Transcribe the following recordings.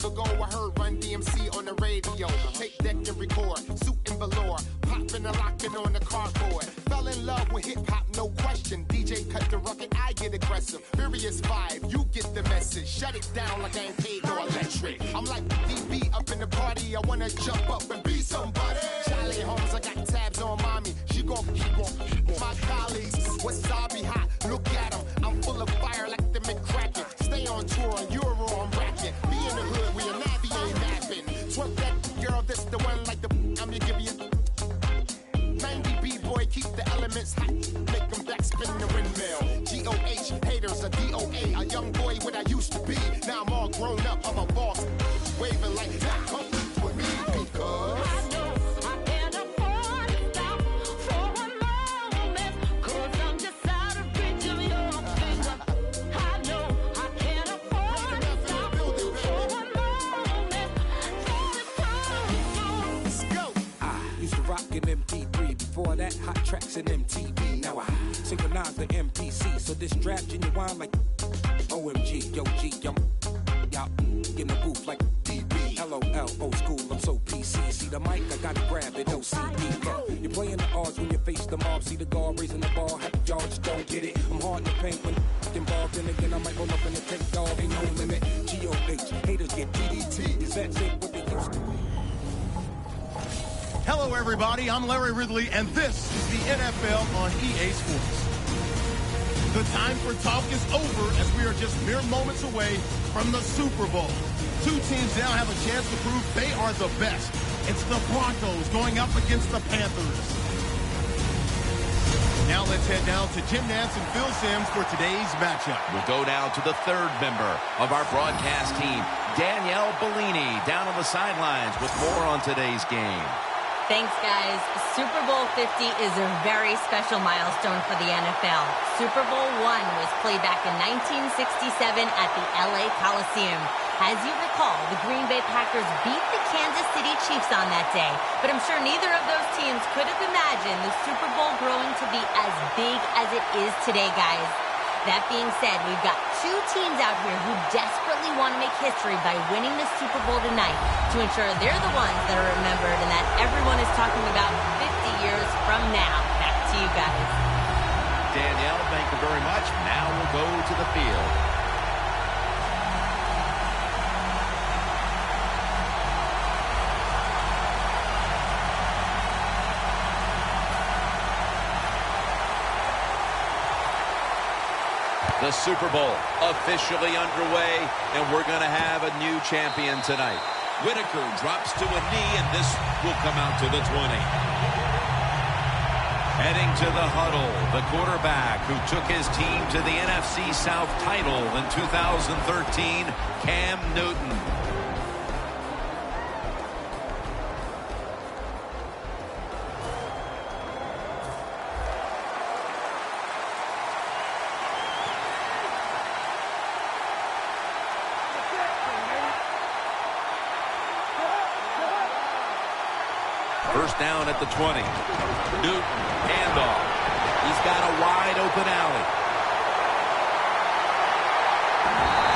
ago, I heard Run DMC on the radio. Tape deck and record, suit and velour, popping and locking on the cardboard. Fell in love with hip-hop, no question. DJ cut the rocket, I get aggressive. Furious vibe, you get the message. Shut it down like I ain't paid no electric. I'm like DB up in the party, I wanna jump up and be somebody. Charlie Holmes, I got tabs on mommy. She gon' my colleagues. Wasabi hot, look at them. I'm full of fire like the McCracken. Stay on tour on Euro, I'm racking. Be in the hood, we a nabby ain't napping. Twerk that girl, this the one like the I'm gonna give you 90 B-boy, keep the elements hot. Make them back spin the windmill. G-O-H, haters, a D-O-A. A young boy what I used to be. Now I'm all grown up, I'm a boss. Waving like that, come with me because MP3. Before that, hot tracks and MTV. Now I synchronize the MPC, so this draft genuine like OMG, yo G, y'all in the booth like DB. LOL, old school, I'm so PC. See the mic, I gotta grab it, OCD. Yeah. You're playing the odds when you face the mob. See the guard raising the ball, happy y'all just don't get it. I'm hard in the paint when involved, and again I might roll up in the tank, dog, ain't no limit. G-O-H, haters get DDT. Is that it what they used to be? Hello, everybody. I'm Larry Ridley, and this is the NFL on EA Sports. The time for talk is over as we are just mere moments away from the Super Bowl. Two teams now have a chance to prove they are the best. It's the Broncos going up against the Panthers. Now let's head down to Jim Nance and Phil Simms for today's matchup. We'll go down to the third member of our broadcast team, Danielle Bellini, down on the sidelines with more on today's game. Thanks, guys. Super Bowl 50 is a very special milestone for the NFL. Super Bowl I was played back in 1967 at the LA Coliseum. As you recall, the Green Bay Packers beat the Kansas City Chiefs on that day. But I'm sure neither of those teams could have imagined the Super Bowl growing to be as big as it is today, guys. That being said, we've got two teams out here who desperately want to make history by winning the Super Bowl tonight to ensure they're the ones that are remembered and that everyone is talking about 50 years from now. Back to you guys. Danielle, thank you very much. Now we'll go to the field. The Super Bowl officially underway, and we're going to have a new champion tonight. Whitaker drops to a knee, and this will come out to the 20. Heading to the huddle, the quarterback who took his team to the NFC South title in 2013, Cam Newton. First down at the 20. Newton, handoff. He's got a wide open alley.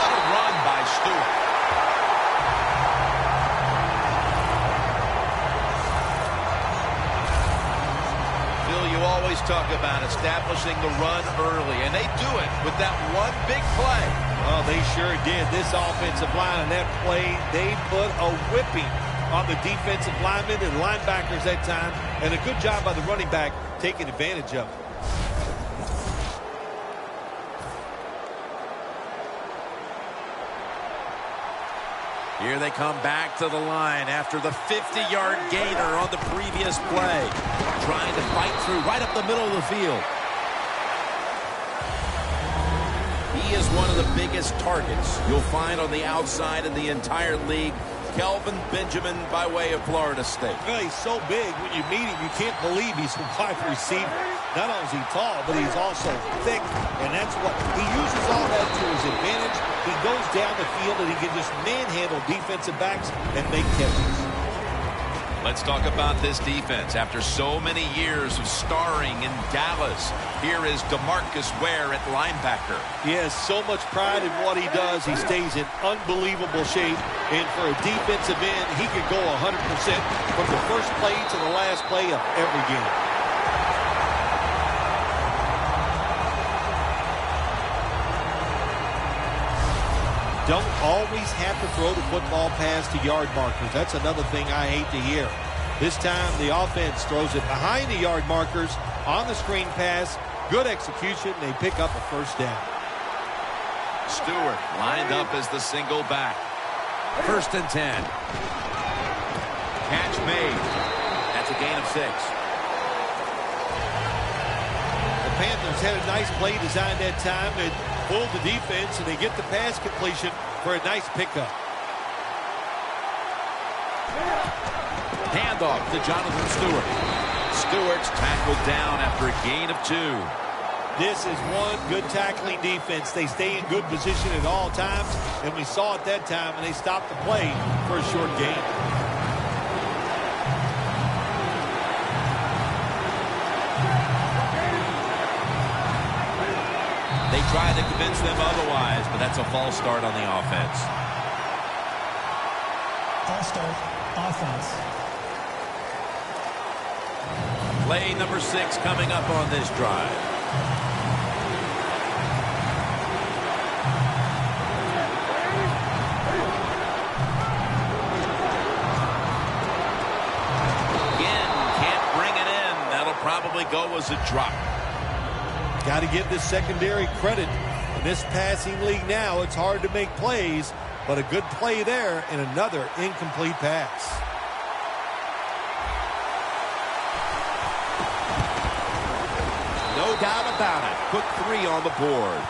What a run by Stewart. Phil, you always talk about establishing the run early, and they do it with that one big play. Well, they sure did. This offensive line and that play, they put a whipping on the defensive linemen and linebackers that time, and a good job by the running back taking advantage of it. Here they come back to the line after the 50-yard gainer on the previous play. Trying to fight through right up the middle of the field. He is one of the biggest targets you'll find on the outside in the entire league. Kelvin Benjamin by way of Florida State. Well, he's so big, when you meet him, you can't believe he's a wide receiver. Not only is he tall, but he's also thick, and that's what he uses all that to his advantage. He goes down the field, and he can just manhandle defensive backs and make catches. Let's talk about this defense. After so many years of starring in Dallas, here is DeMarcus Ware at linebacker. He has so much pride in what he does. He stays in unbelievable shape. And for a defensive end, he could go 100% from the first play to the last play of every game. Don't always have to throw the football past the yard markers. That's another thing I hate to hear. This time the offense throws it behind the yard markers on the screen pass. Good execution. They pick up a first down. Stewart lined up as the single back. 1st and 10. Catch made. That's a gain of 6. The Panthers had a nice play design that time. It pulled the defense, and they get the pass completion for a nice pickup. Handoff to Jonathan Stewart. Stewart's tackled down after a gain of 2. This is one good tackling defense. They stay in good position at all times, and we saw it that time, and they stopped the play for a short gain. They tried to convince them otherwise, but that's a false start on the offense. False start, offense. Play number 6 coming up on this drive. Again, can't bring it in. That'll probably go as a drop. Got to give this secondary credit. In this passing league now, it's hard to make plays, but a good play there and another incomplete pass. No doubt about it. Put 3 on the board.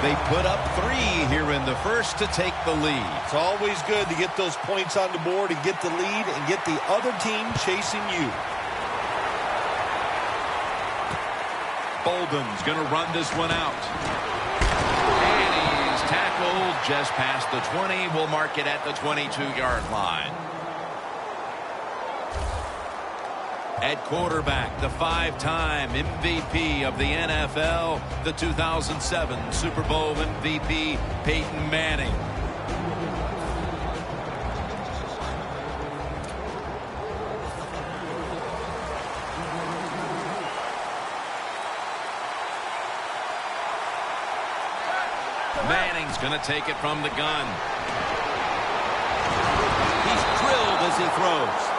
They put up 3 here in the first to take the lead. It's always good to get those points on the board and get the lead and get the other team chasing you. Bolden's going to run this one out. And he's tackled just past the 20. We'll mark it at the 22-yard line. At quarterback, the 5-time MVP of the NFL, the 2007 Super Bowl MVP, Peyton Manning. Manning's going to take it from the gun. He's drilled as he throws.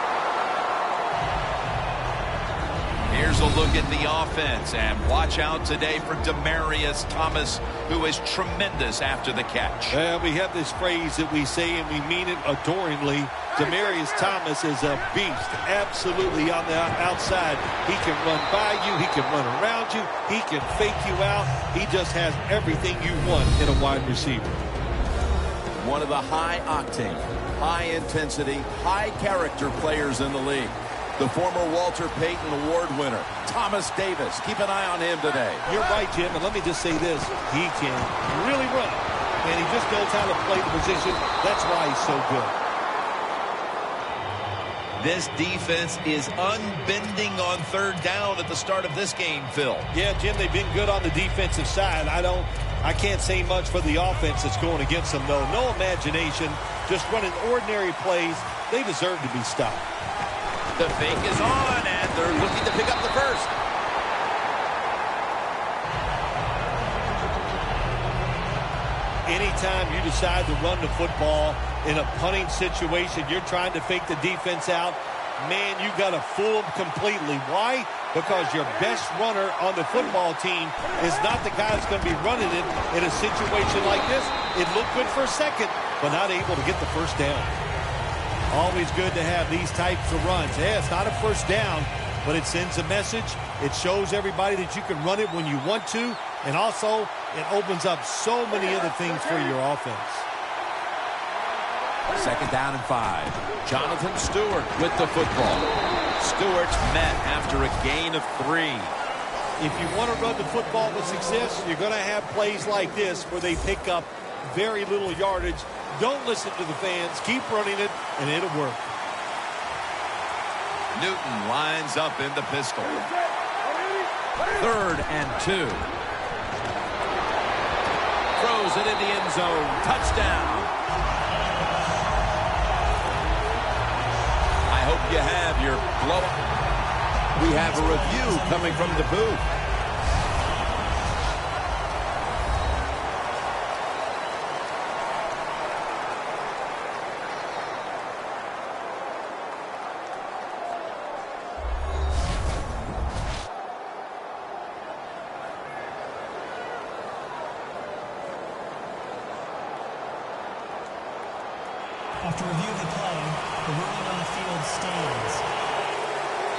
Here's a look at the offense, and watch out today for Demaryius Thomas, who is tremendous after the catch. Well, we have this phrase that we say, and we mean it adoringly. Demaryius Thomas is a beast, absolutely on the outside. He can run by you. He can run around you. He can fake you out. He just has everything you want in a wide receiver. One of the high-octane, high-intensity, high-character players in the league. The former Walter Payton Award winner, Thomas Davis. Keep an eye on him today. You're right, Jim, and let me just say this. He can really run, and he just knows how to play the position. That's why he's so good. This defense is unbending on 3rd down at the start of this game, Phil. Yeah, Jim, they've been good on the defensive side. I can't say much for the offense that's going against them, though. No imagination, just running ordinary plays. They deserve to be stopped. The fake is on, and they're looking to pick up the first. Anytime you decide to run the football in a punting situation, you're trying to fake the defense out, man, you got to fool them completely. Why? Because your best runner on the football team is not the guy that's going to be running it in a situation like this. It looked good for a second, but not able to get the first down. Always good to have these types of runs. Yeah, it's not a first down, but it sends a message. It shows everybody that you can run it when you want to, and also it opens up so many other things for your offense. 2nd down and 5. Jonathan Stewart with the football. Stewart's met after a gain of 3. If you want to run the football with success, you're going to have plays like this where they pick up very little yardage. Don't listen to the fans. Keep running it, and it'll work. Newton lines up in the pistol. 3rd and 2. Throws it in the end zone. Touchdown. I hope you have your blow-up. We have a review coming from the booth. After review of the play, the ruling on the field stands.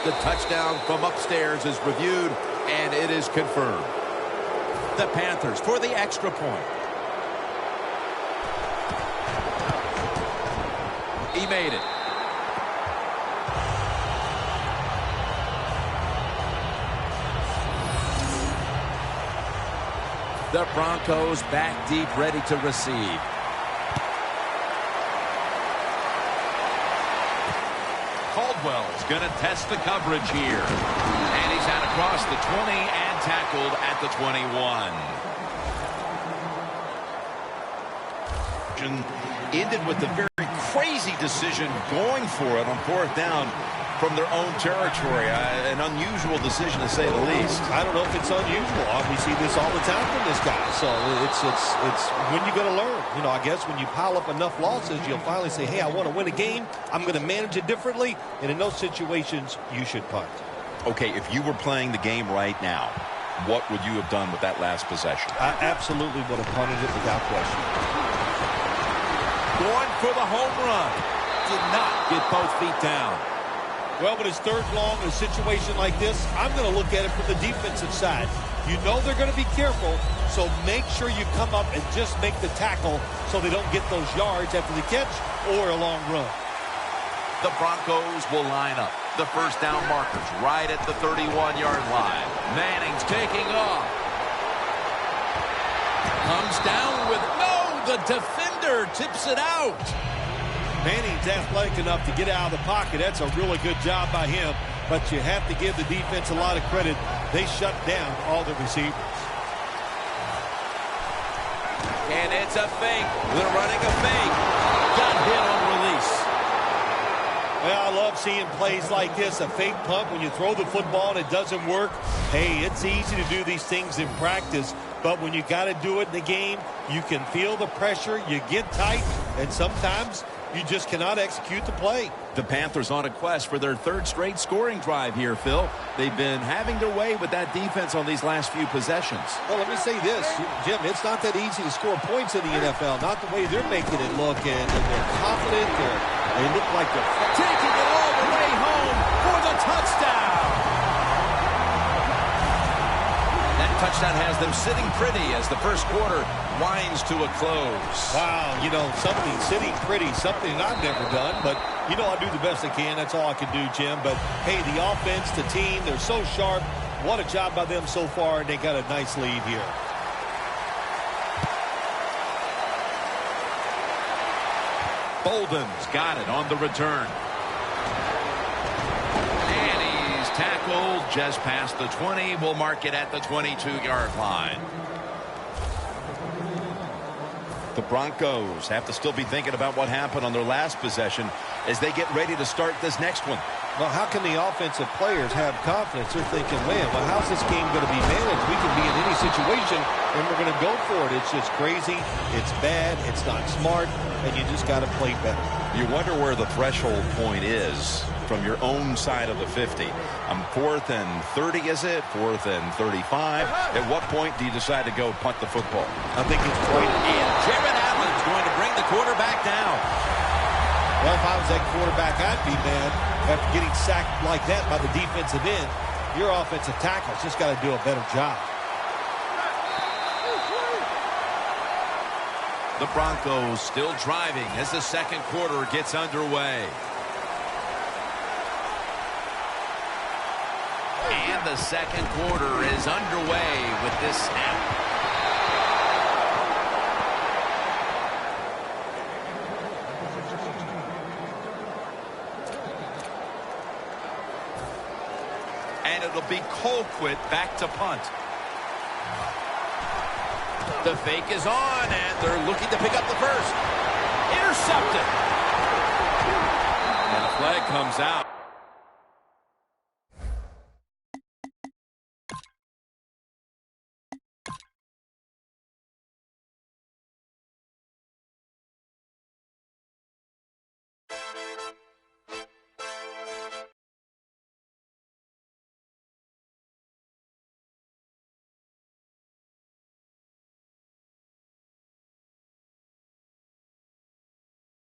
The touchdown from upstairs is reviewed, and it is confirmed. The Panthers for the extra point. He made it. The Broncos back deep, ready to receive. Caldwell's going to test the coverage here. And he's out across the 20 and tackled at the 21. Ended with a very crazy decision going for it on 4th down from their own territory. An unusual decision, to say the least. I don't know if it's unusual. We see this all the time from this guy. So it's when you're going to learn. You know, I guess when you pile up enough losses, you'll finally say, hey, I want to win a game. I'm going to manage it differently. And in those situations, you should punt. Okay, if you were playing the game right now, what would you have done with that last possession? I absolutely would have punted it without question. Going for the home run. Did not get both feet down. Well, when it's 3rd long in a situation like this, I'm going to look at it from the defensive side. You know they're going to be careful, so make sure you come up and just make the tackle so they don't get those yards after the catch or a long run. The Broncos will line up. The 1st down markers right at the 31-yard line. Manning's taking off. Comes down with the defender tips it out. Manning's athletic enough to get out of the pocket. That's a really good job by him. But you have to give the defense a lot of credit. They shut down all the receivers. And it's a fake. They're running a fake. Got hit on release. Well, I love seeing plays like this. A fake punt when you throw the football and it doesn't work. Hey, it's easy to do these things in practice. But when you got to do it in the game, you can feel the pressure. You get tight. And sometimes you just cannot execute the play. The Panthers on a quest for their 3rd straight scoring drive here, Phil. They've been having their way with that defense on these last few possessions. Well, let me say this, Jim, it's not that easy to score points in the NFL. Not the way they're making it look, and they're confident. They look like they're taking it all the way home for the touchdown. That touchdown has them sitting pretty as the 1st quarter winds to a close. Wow, you know, something sitting pretty, something I've never done, but you know, I do the best I can. That's all I can do, Jim. But hey, the offense, the team, they're so sharp. What a job by them so far, and they got a nice lead here. Bolden's got it on the return. And he's tackled just past the 20. We'll mark it at the 22-yard line. The Broncos have to still be thinking about what happened on their last possession as they get ready to start this next one. Well, how can the offensive players have confidence? They're thinking, man, well, how's this game going to be managed? We can be in any situation, and we're going to go for it. It's just crazy. It's bad. It's not smart, and you just got to play better. You wonder where the threshold point is from your own side of the 50. 4th and 30, is it? 4th and 35. At what point do you decide to go punt the football? I think it's right. And Jared Allen's going to bring the quarterback down. Well, if I was that quarterback, I'd be mad after getting sacked like that by the defensive end. Your offensive tackle's just got to do a better job. The Broncos still driving as the 2nd quarter gets underway. And the 2nd quarter is underway with this snap. And it'll be Colquitt back to punt. The fake is on, and they're looking to pick up the first. Intercepted. And a flag comes out.